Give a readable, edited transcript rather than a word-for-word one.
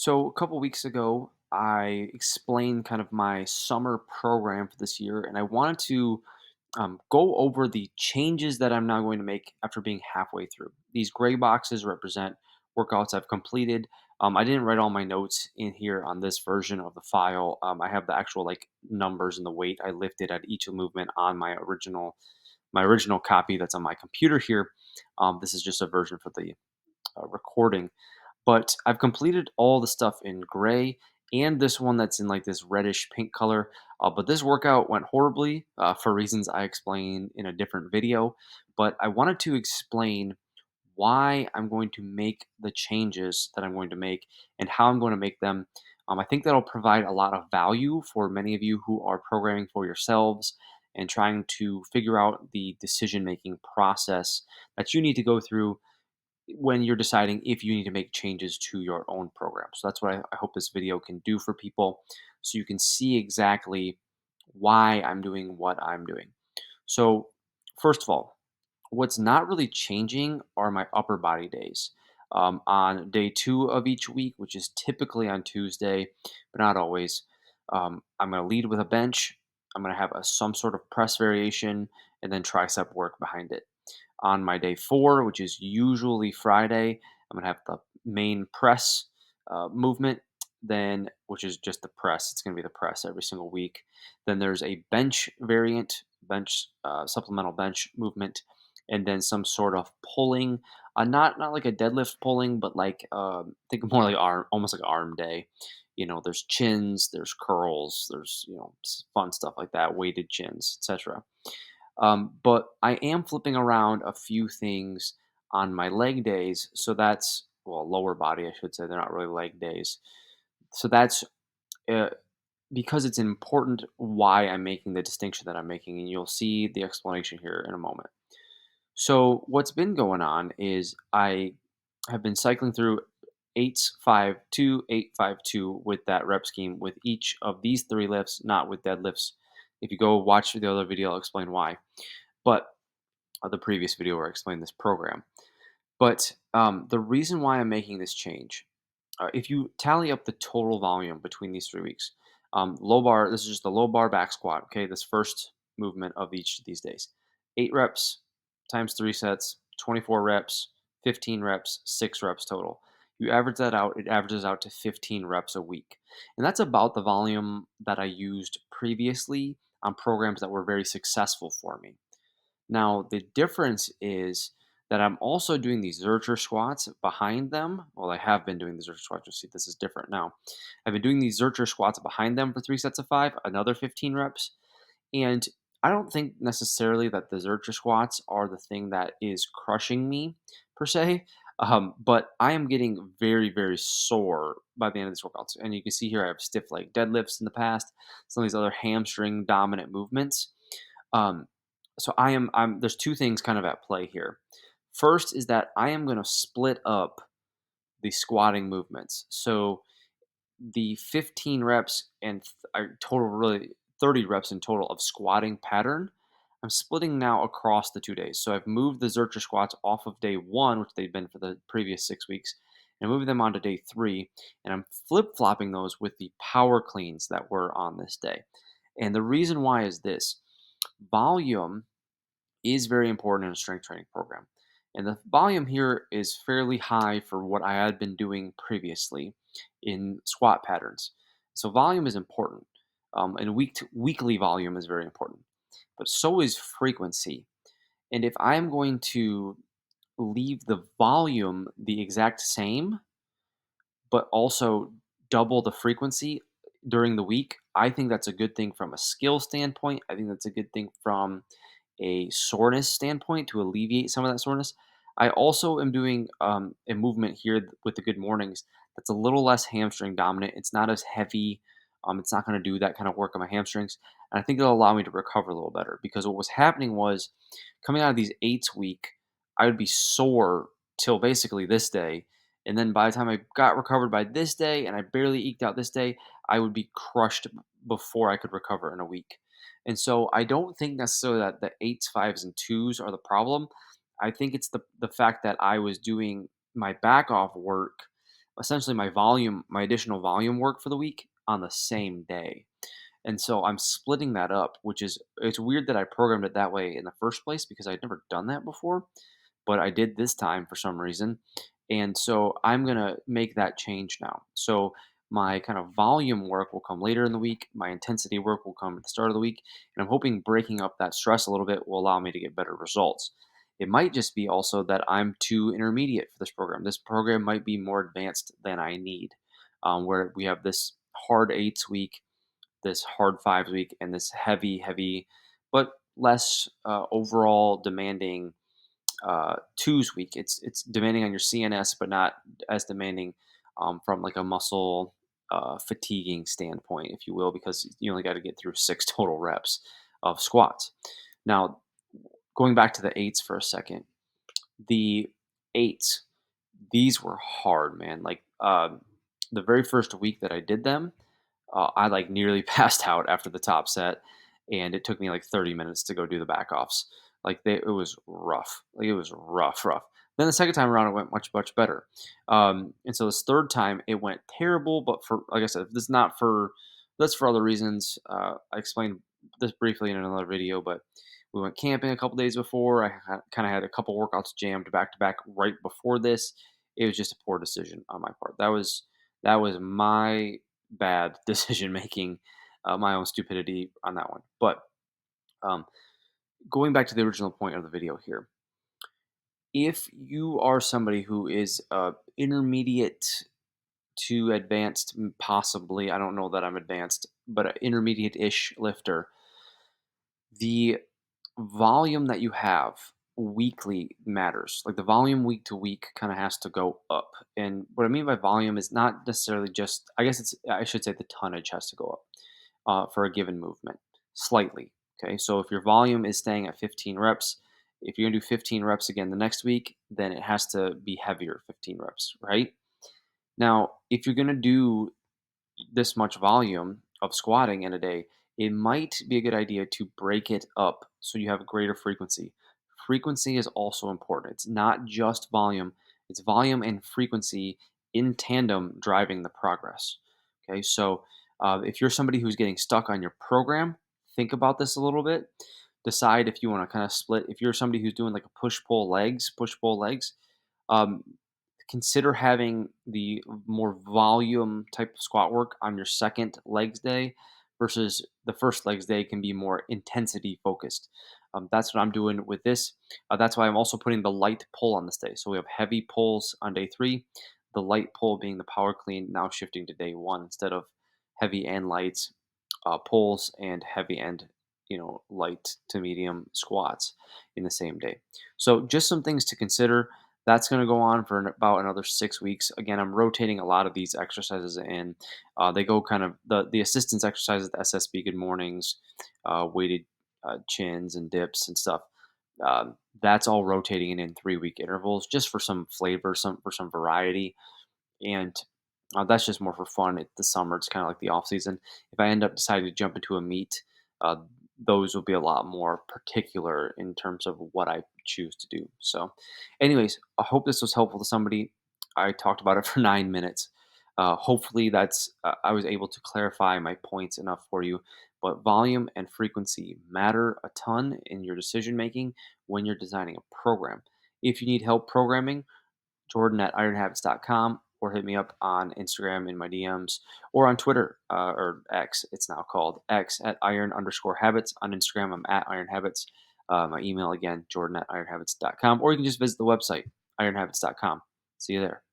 So a couple weeks ago, I explained kind of my summer program for this year, and I wanted to go over the changes that I'm now going to make after being halfway through. These gray boxes represent workouts I've completed. I didn't write all my notes in here on this version of the file. I have the actual like numbers and the weight I lifted at each movement on my original copy that's on my computer here. This is just a version for the recording, but I've completed all the stuff in gray and this one that's in like this reddish pink color. But this workout went horribly for reasons I explain in a different video. But I wanted to explain why I'm going to make the changes that I'm going to make and how I'm going to make them. I think that'll provide a lot of value for many of you who are programming for yourselves and trying to figure out the decision making process that you need to go through when you're deciding if you need to make changes to your own program. So that's what I hope this video can do for people so you can see exactly why I'm doing what I'm doing. So, first of all, what's not really changing are my upper body days. On day 2 of each week, which is typically on Tuesday, but not always, I'm going to lead with a bench. I'm going to have some sort of press variation and then tricep work behind it. On my day 4, which is usually Friday, I'm gonna have the main press movement, then which is just the press. It's gonna be the press every single week. Then there's a bench variant, bench supplemental bench movement, and then some sort of pulling. Not like a deadlift pulling, but like think more like arm, almost like arm day. There's chins, there's curls, there's fun stuff like that, weighted chins, etc. But I am flipping around a few things on my leg days. So that's, well, lower body, I should say. They're not really leg days. So that's uh, because it's important why I'm making the distinction that I'm making. And you'll see the explanation here in a moment. So, what's been going on is I have been cycling through 8-5-2, 8-5-2 with that rep scheme with each of these three lifts, not with deadlifts. If you go watch the other video, I'll explain why. But the previous video where I explained this program. But the reason why I'm making this change, if you tally up the total volume between these 3 weeks, low bar, this is just the low bar back squat, okay, this first movement of each of these days. 8 reps times 3 sets, 24 reps, 15 reps, 6 reps total. You average that out, it averages out to 15 reps a week. And that's about the volume that I used previously on programs that were very successful for me. Now, the difference is that I'm also doing these Zercher squats behind them. Well, I have been doing the Zercher squats. You'll see this is different now. I've been doing these Zercher squats behind them for 3 sets of 5, another 15 reps. And I don't think necessarily that the Zercher squats are the thing that is crushing me per se. But I am getting very, very sore by the end of these workouts. And you can see here I have stiff leg deadlifts in the past, some of these other hamstring dominant movements. Um, so there's two things kind of at play here. First is that I am going to split up the squatting movements. So the 15 reps and total really 30 reps in total of squatting pattern, I'm splitting now across the 2 days. So I've moved the Zercher squats off of day 1, which they've been for the previous 6 weeks, and moved them onto day 3. And I'm flip flopping those with the power cleans that were on this day. And the reason why is this: volume is very important in a strength training program. And the volume here is fairly high for what I had been doing previously in squat patterns. So volume is important, and weekly volume is very important. But so is frequency. And if I am going to leave the volume the exact same, but also double the frequency during the week, I think that's a good thing from a skill standpoint. I think that's a good thing from a soreness standpoint to alleviate some of that soreness. I also am doing a movement here with the good mornings that's a little less hamstring dominant. It's not as heavy. It's not going to do that kind of work on my hamstrings. And I think it'll allow me to recover a little better because what was happening was coming out of these 8 week, I would be sore till basically this day. And then by the time I got recovered by this day and I barely eked out this day, I would be crushed before I could recover in a week. And so I don't think necessarily that the 8s, 5s, and 2s are the problem. I think it's the fact that I was doing my back off work essentially my additional volume work for the week on the same day. And so I'm splitting that up, which is it's weird that I programmed it that way in the first place because I'd never done that before, but I did this time for some reason. And so I'm going to make that change now. So my kind of volume work will come later in the week, my intensity work will come at the start of the week, and I'm hoping breaking up that stress a little bit will allow me to get better results. It might just be also that I'm too intermediate for this program. This program might be more advanced than I need, where we have this hard eights week, this hard 5 week, and this heavy, but less overall demanding twos week. It's demanding on your CNS, but not as demanding from like a muscle fatiguing standpoint, if you will, because you only got to get through 6 total reps of squats. Now, going back to the eights for a second, the eights, these were hard, man. Like the very first week that I did them, I like nearly passed out after the top set, and it took me like 30 minutes to go do the back offs. It was rough. Like it was rough. Then the second time around, it went much better. And so this third time, it went terrible. But for like I said, this is not for that's for other reasons. I explained this briefly in another video, but we went camping a couple days before. I kind of had a couple workouts jammed back to back right before this. It was just a poor decision on my part. That was my bad decision making, my own stupidity on that one. But um, going back to the original point of the video here, if you are somebody who is intermediate to advanced, possibly, I don't know that I'm advanced, but an intermediate ish lifter, the volume that you have weekly matters. Like the volume week to week kind of has to go up. And what I mean by volume is not necessarily just, I guess I should say the tonnage has to go up for a given movement slightly. Okay. So if your volume is staying at 15 reps, if you're going to do 15 reps again the next week, then it has to be heavier 15 reps, right? Now, if you're going to do this much volume of squatting in a day, it might be a good idea to break it up so you have a greater frequency. Frequency is also important. It's not just volume, it's volume and frequency in tandem driving the progress. Okay, so if you're somebody who's getting stuck on your program, think about this a little bit. Decide if you want to kind of split. If you're somebody who's doing like a push pull legs, um, consider having the more volume type of squat work on your second legs day versus the first legs day can be more intensity focused. That's what I'm doing with this. That's why I'm also putting the light pull on this day. So we have heavy pulls on day 3, the light pull being the power clean, now shifting to day 1 instead of heavy and light pulls and heavy and light to medium squats in the same day. So just some things to consider. That's going to go on for about another 6 weeks. Again, I'm rotating a lot of these exercises in. They go kind of the assistance exercises, the SSB good mornings, weighted chins and dips and stuff. That's all rotating in 3 week intervals, just for some flavor, some for some variety, and that's just more for fun. The summer, it's kind of like the off season. If I end up deciding to jump into a meet, uh, those will be a lot more particular in terms of what I choose to do. So, anyways, I hope this was helpful to somebody. I talked about it for 9 minutes. Hopefully, I was able to clarify my points enough for you. But volume and frequency matter a ton in your decision making when you're designing a program. If you need help programming, Jordan at ironhabits.com, or hit me up on Instagram in my DMs, or on Twitter, or X, it's now called X, at iron_habits. On Instagram, I'm at ironhabits. My email again, Jordan at ironhabits.com, or you can just visit the website, ironhabits.com. See you there.